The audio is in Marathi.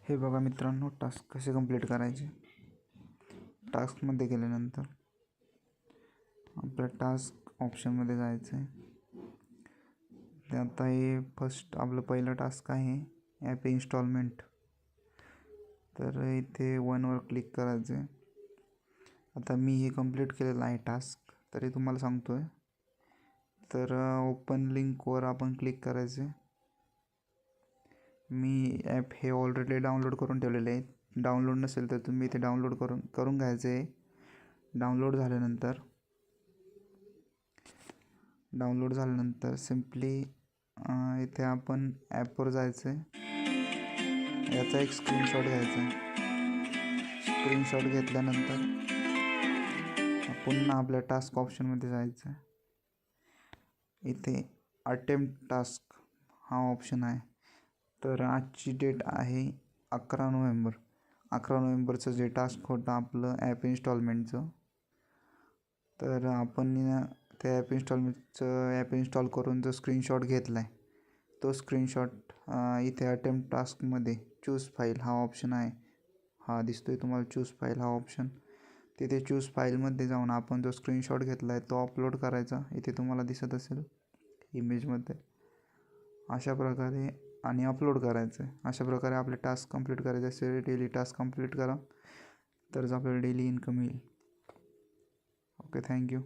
हे बघा मित्रांनो, टास्क कसे कंप्लीट करायचे. टास्कमध्ये गेल्यानंतर आपल्या टास्क ऑप्शनमध्ये जायचं आहे. ते आता हे फर्स्ट आपलं पहिलं टास्क आहे ॲप इन्स्टॉलमेंट. तर इथे 1वर क्लिक करायचं आहे. आता मी हे कंप्लीट केलेलं आहे टास्क, तरी तुम्हाला सांगतो आहे. तर ओपन लिंकवर आपण क्लिक करायचं आहे. मी ॲप हे ऑलरेडी डाउनलोड करून ठेवलेले आहे. डाउनलोड नसेल तर तुम्ही इथे डाउनलोड करून घ्यायचं आहे. डाउनलोड झाल्यानंतर सिम्पली इथे आपण ॲपवर जायचं आहे. याचा एक स्क्रीनशॉट घ्यायचा आहे. स्क्रीनशॉट घेतल्यानंतर पुन्हा आपल्या टास्क ऑप्शनमध्ये जायचं आहे. इथे अटेम्प्ट टास्क हा ऑप्शन आहे. तर आजची डेट आहे 11 नोव्हेंबर. 11 नोव्हेंबरचं जे टास्क होतं आपलं ॲप इन्स्टॉलमेंटचं, तर आपण त्या ॲप इन्स्टॉल करून जो स्क्रीनशॉट घेतला आहे, तो स्क्रीनशॉट इथे अटेम्प्ट टास्कमध्ये चूज फाईल हा ऑप्शन आहे. हा दिसतोय तुम्हाला चूज फाईल हा ऑप्शन. तिथे चूज फाईलमध्ये जाऊन आपण जो स्क्रीनशॉट घेतला आहे तो अपलोड करायचा. इथे तुम्हाला दिसत असेल इमेजमध्ये, अशा प्रकारे, आणि अपलोड करायचं आहे. अशा प्रकारे आपले टास्क कंप्लीट करायचे असेल. डेली टास्क कंप्लीट करा, तरच आपल्याला डेली इन्कम येईल. Okay, thank you.